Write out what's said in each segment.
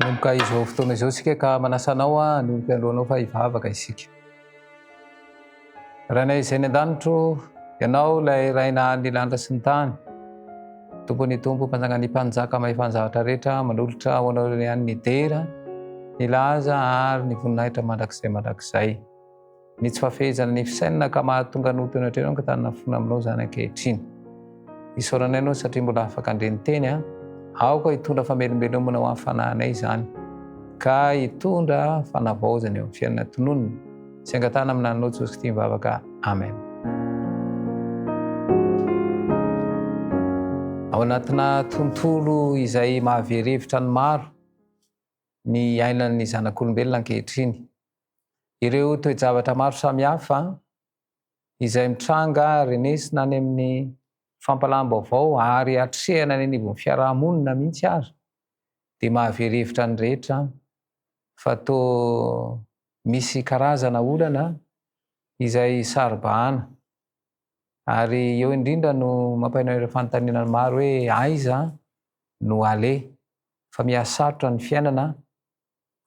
Nomboka izao fotoana izao sika ka manasanao nomboka androanao fa hivavaka isika. Rainay izay ny an-danitro, ianao ilay raina ny lanitra sy ny tany. Tompony tompo mpanjaka ny mpanjaka mahefany zavatra rehetra, manolotra ho anao ihany ny dera, ny laza ary ny voninahitra mandrakizay. Ny tsy fafehezana ny fisainana ka mahatonga anotona hatreo ka tanana fona aminao zany ankehitriny. Isaoranay anao satria mbola afaka andreny teny, aoka hitondra famelombelomana ho amin'ny fanahinay zany, ka hitondra fanavaozana eo amin'ny fiainana tononona. Sy angatana amin'anao Jesosy Kristy mivavaka. Amen. Ao anatina tontolo izay mahaverevitra ny maro ny ainan'ny zanak'olombelona ankehitriny. Ireo toe-javatra maro samihafa izay mitranga renesina any amin'ny fampalam-baovao ary hatrehana any anivon'ny fiarahamonina mihitsy aza, dia mahaverevitra ny rehetra fa toa misy karazana olana izay saribahana. Ary eo indrindra no mampaino ireo fanontaniana maro hoe aiza no ale, fa mihasarotra ny fiainana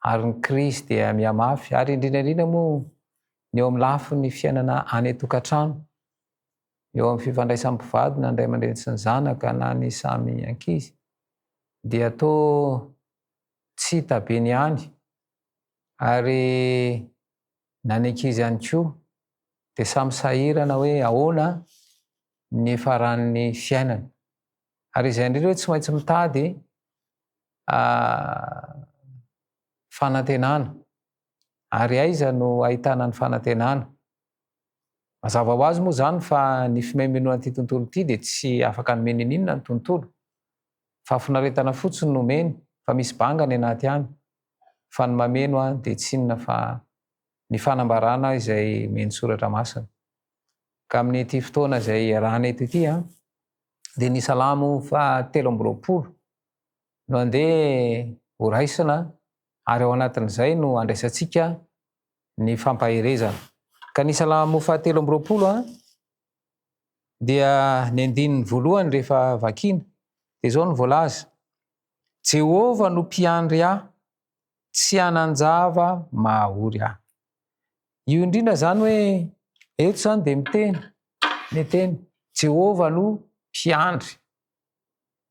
ary ny Kristy dia mihamafy, ary indrindra moa ny eo amin'ny lafin'ny fiainana any an-tokantrano, eo amin'ny fifandraisam-pivady na ndray aman-dreny sy ny zanaka na ny samy ankizy, dia toa tsy tabeny ihany, ary na ny ankizy ihany koa dia samy sahirana hoe ahoana ny faran'ny fiainana. Ary izay indrindra hoe tsy maintsy mitady fanantenana. Ary aiza no ahitana ny fanantenana? Mazava ho azy moa zany fa ny fimaimenoana an'ity tontolo ity dia tsy afaka nomeny n'inona ny tontolo, fa finaretana fotsiny nomeny, fa misy banga ny anaty any. Fa ny mameno dia tsy inona fa ny fanambarana izay meny soratra masina. Ka amin'ity fotoana izay arahana eto ity dia ny Salamo 3:20 no andeha ho raisina, ary ao anatin'izay no andraisantsika ny fampaherezana. Ka ny Salamo 3:20 dia ny andininy voalohany rehefa vakiana dia izao no voalaza: Jehova no mpiandry ahy, tsy hanan-java mahaory ahy. Io indrindra zany hoe eto zany dia miteny Jehova no mpiandry.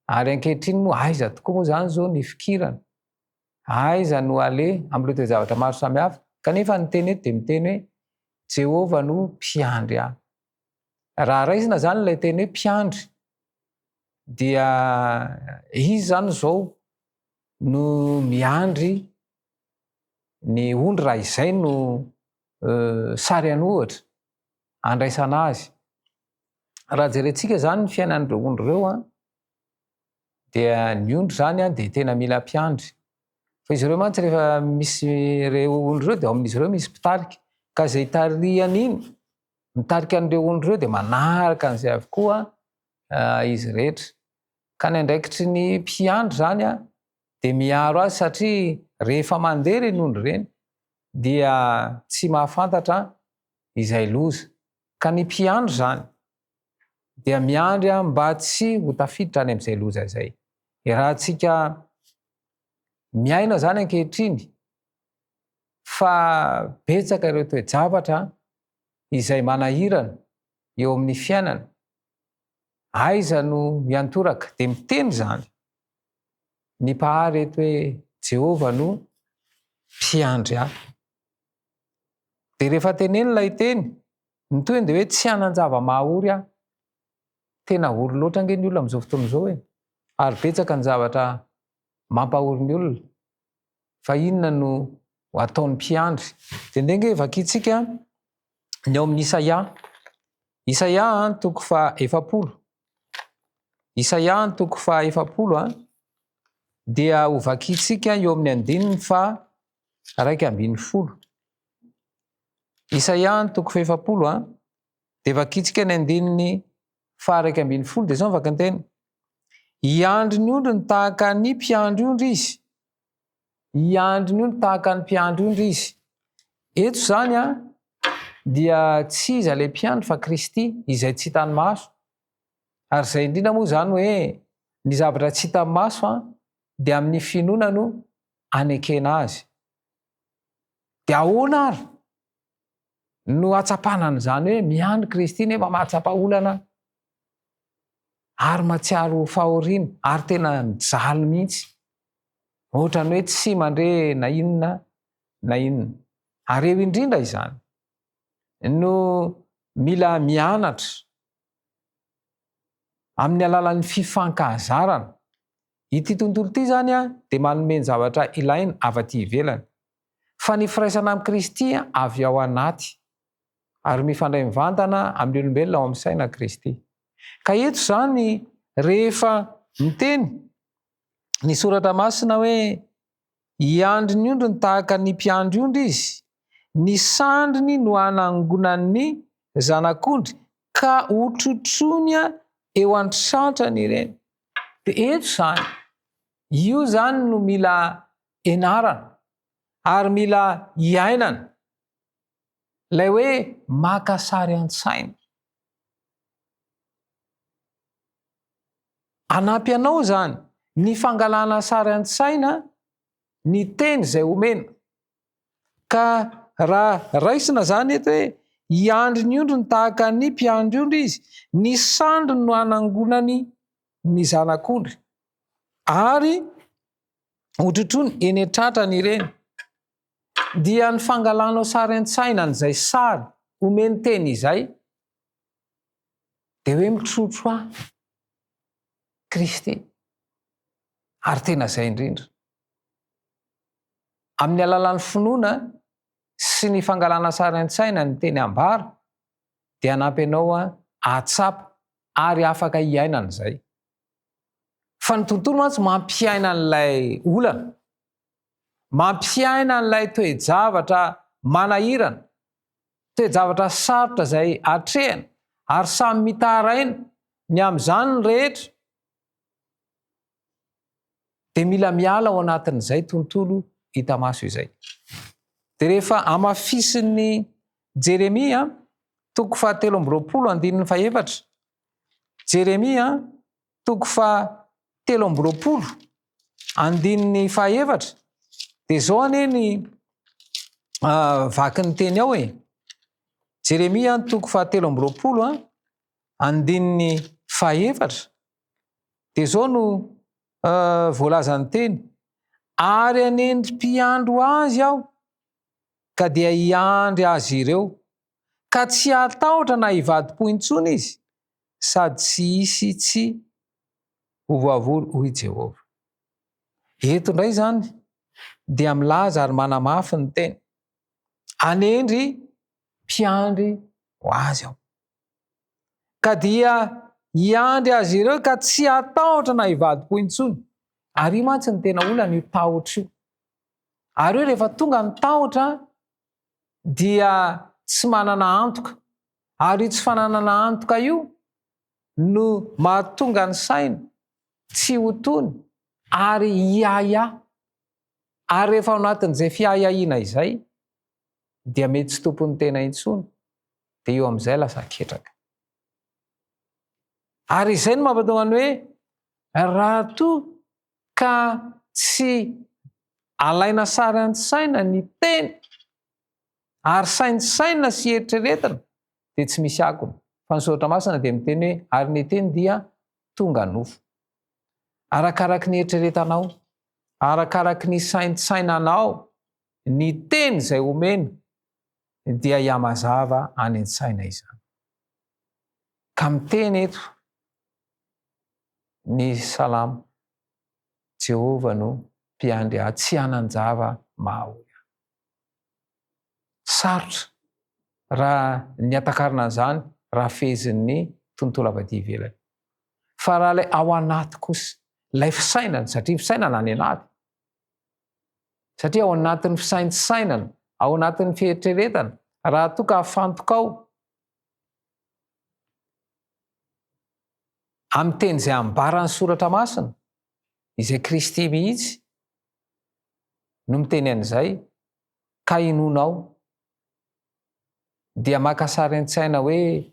Ary ankehitriny moa aiza tokoa moa zany zao ny fikirana, aiza no ale amin'ireo toe-javatra maro samihafa, kanefa ny teny eto dia miteny hoe Jehova no mpiandry ahy. Raha raisina zany ilay teny hoe mpiandry, dia izy zany zao no miandry ny ondry raha izay no sary an'ohatra andraisana azy. Raha jerentsika zany ny fiainan'ireo ondry ireo dia ny ondry zany dia tena mila mpiandry. Fa izy ireo mantsy rehefa misy ireo ondry ireo dia ao amin'izy ireo misy mpitarika, ka izay tarihany iny mitarika an'ireo ondry ireo dia manaraka an'izay avokoa izy rehetra. Ka ny andraikitry ny mpiandry zany dia miaro azy, satria rehefa mandeha ireny ondry ireny dia tsy mahafantatra izay loza. Ka ny mpiandry zany dia miandry mba tsy ho tafiditra any amin'izay loza izay. Raha tsika miaina zany ankehitriny fa betsaka ireo toe-javatra izay manahirana eo amin'ny fiainana, aiza no miantoraka? Dia miteny zany ny mpahary eto hoe Jehova no mpiandry ahy. Dia rehefa teneny ilay teny, ny toeny dia hoe tsy hanan-java mahaory ahy. Tena ory loatra ange ny olona amin'izao fotoana izao hoe, ary betsaka ny zavatra mampahory ny olona, fa inona no ataon'ny mpiandry? Dia nge vakiantsika ny ao amin'ny Isaia 40. Isaia 40 dia ho vakiantsika eo amin'ny andininy 1:10. Isaia 40 dia vakiantsika ny andininy 1:10 dia izao vaky ny teny: Iandry ny ondry ny tahaka ny mpiandry ondry izy. Iandry ny ondry tahaka ny mpiandry ondry izy. Eto zany dia tsy iza ilay mpiandry fa Kristy izay tsy hitan'ny maso. Ary izay indrindra moa zany hoe ny zavatra tsy hitan'ny maso dia amin'ny finoana no anekena azy. De ahoana ary no atsapanany zany hoe miandry Kristy nefa mahatsapa olana ary matsiaro fahoriana ary tena mijaly mihitsy, ohatrany hoe tsy mandre na inona na inona. Ary eo indrindra izany no mila mianatra amin'ny alalan'ny fifankahazarana. Ity tontolo ity zany de manome zavatra ilaina avy aty ivelany, fa ny firaisana amin'i Kristy avy ao anaty ary mifandray mivantana amin'ny olombelona ao amin'ny saina Kristy. Ka eto zany rehefa miteny ny soratra masina hoe iandry ny ondriny tahaka ny mpiandry ondry izy, ny sandriny no anangonany zanak'ondry ka hotrotrony eo an-tratrany ireny. De eto zany, io zany no mila enarana ary mila iainana, lay hoe maka sary an-tsaina. Anampy anao zany ny fangalana sary an-tsaina ny teny zay omena. Ka raha raisina zany eto hoe iandry ny ondriny tahaka ny mpiandry ondry izy, ny sandriny no anangonany ny zanak'ondry ary hotrotrony eny an-tratrany ireny. Dia ny fangalanao sary an-tsaina n'izay sary omeny teny izay de hoe mitrotro Kristy. Ary tena zay indrindra. Amin'ny alalan'ny finoana sy ny fangalana sary an-tsaina ny teny ambara dia anampy anao atsapa ary afaka iainana izay. Fa ny tontolo mantsy mampiaina an'ilay olana, mampiaina an'ilay toe-javatra manahirana, toe-javatra sarotra izay atrehana ary samy mitaraina ny amin'izany ny rehetra. De mila miala ao anatin'izay tontolo hita maso izay. De rehefa amafisin'ny Jeremia 3:7-4, Jeremia 3:7-4, de zao aneny vaky ny teny ao Jeremia 3:7-4, de zao no voalazany teny: ary anendry mpiandro azy aho ka dia hiandry azy ireo, ka tsy hatahotra na hivadi-po intsony izy, sady tsy hisy tsy hovoavory hoy Jehova. Eto indray zany dia milaza ary manamafy ny teny: anendry mpiandry ho azy aho, ka dia hiandry azy ireo ka tsy hatahotra na hivadi-po intsony. Ary mantsy ny tena olana io tahotra io. Ary hoe rehefa tonga ny tahotra dia tsy manana antoka, ary tsy fananana antoka io no mahatonga ny saina tsy ho tony ary hiahià. Ary rehefa ao anatin'izay fiahiahiana izay dia mety tsy tompony tena intsony, de eo amin'izay lasa ketraka. Ary izay no mampatonga ny hoe raha toa ka tsy alaina sary an-tsaina ny teny ary saintsaina sy eritreretina de tsy misy akony. Fa ny soratra masina dia miteny hoe ary ny teny dia tonga nofo. Arakaraky ny eritreretanao, arakaraky ny saintsainanao, ny teny zay omena dia iamazava any an-tsaina izany. Ka miteny eto ny salamo: Jehova no mpiandry ahy, tsy hanan-java mahaory. Sarotra raha ny atakarana an'izany raha fezin'ny tontolo avy aty ivelany. Fa raha lay ao anaty kosa, lay fisainana, satria fisainana any anaty, satria ao anatin'ny fisaintsainana, ao anatin'ny fieritreretana, raha toa ka afantoka ao amin'ny teny izay ambaran'ny soratra masina, izay Kristy mihitsy no miteny an'izay, ka inonao dia maka sary an-tsaina hoe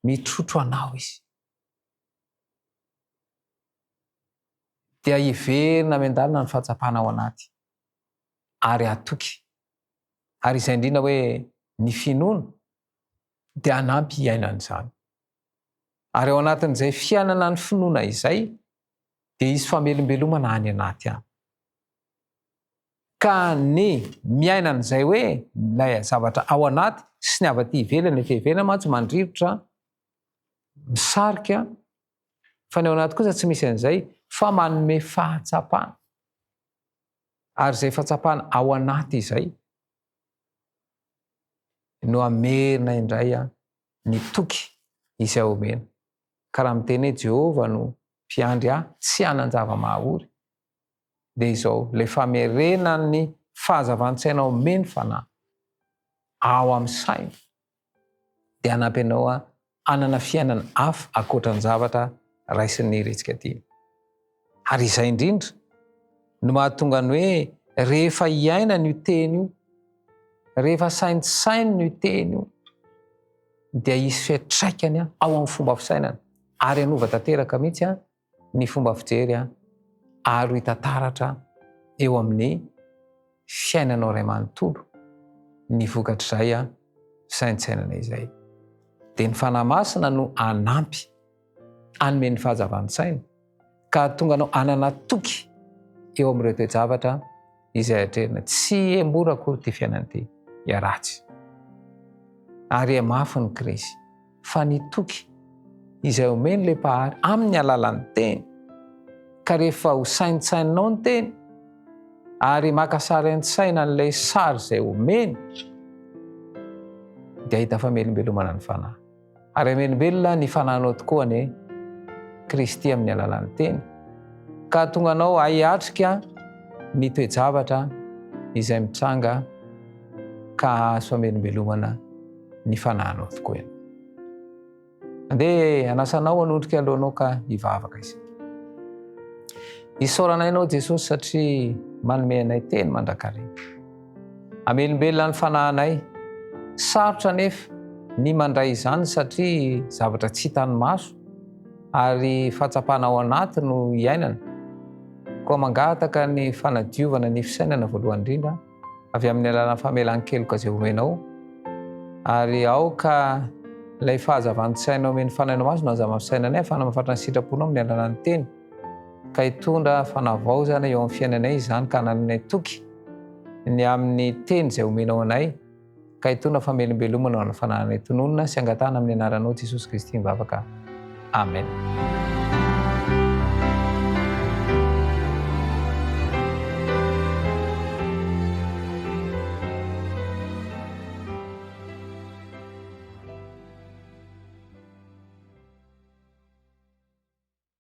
mitrotro anao izy, dia hiverina miandalina ny fahatsapana ao anaty. ary atoky. Ary izay indrindra hoe ny finoana dia anampy iainan'izany. Ary ao anatin'izay fiainana ny finoana izay dia isy famelombelomana any anaty any. Ka ny miainan'izay hoe ilay zavatra ao anaty sy ny avy aty ivelany, efa ivelany mantsy mandrivotra, misarika, fa ny ao anaty kosa tsy misy an'izay fa manome fahatsapana. Ary izay fahatsapana ao anaty izay no amerina indray ny toky izay omena. Ka raha miteny hoe Jehovah no mpiandry tsy hanan-java-mahaory, dia izao ilay famerenan'ny fahazavan-tsaina omeny fanahy ao amin'ny saina dia hanampy anao hanana fiainana hafa ankoatran'ny zavatra raisin'ny resika ty. Ary izay indrindra no mahatonga ny hoe rehefa iaina io teny io, rehefa saintsainy io teny io, dia isy fiantraikany ao amin'ny fomba fisainana ary anova tanteraka mihitsy ny fomba fijery ary hitantaratra eo amin'ny fiainanao iray manontolo ny vokatr'izay saintsainana izay. Dia ny fanahy masina no anampy hanome ny fahazavan-tsaina ka tonga anao hanana toky eo amin'ireo toe-javatra izay atrerina. Tsy mora akory ty fiainana ty, ratsy. Ary mafy ny Krisy fa ny toky izay omeny ilay mpahary amin'ny alalan'ny teny. Ka rehefa ho saintsaininao ny teny ary maka sary an-tsaina n'ilay sary izay omeny, dia hita famelombelomana ny fanahy. Ary amelombelona ny fanahinao tokoa ny Kristy amin'ny alalan'ny teny. Ka tonga anao hiatrika ny toe-javatra izay mitsanga ka azo famelombelomana ny fanahinao tokoa ianao. Andeha anasanao hanondrika alohanao ka hivavaka isika. Isaoranay ianao Jesosy satria manome anay teny mandrakariva. Amelombelona ny fanahinay. Sarotra nefa ny mandray izany satria zavatra tsy hitan'ny maso ary fahatsapana ao anaty no iainana. Koa mangataka ny fanadiovana ny fisainana voalohany indrindra avy amin'ny alalan'ny famelan-keloka izay omenao, ary aoka ilay fahazavan-tsaina omeny fanahinao maso no hazava fisainanay ahafahana mahafantatra ny sitraponao amin'ny alalan'ny teny, ka hitondra fanavaozana eo amin'ny fiainanay izany ka hananay toky ny amin'ny teny izay omenao anay, ka hitondra famelombelomana ao amin'ny fanahinay tononona sy angatahana amin'ny anaranao Jesosy Kristy mivavaka. Amen.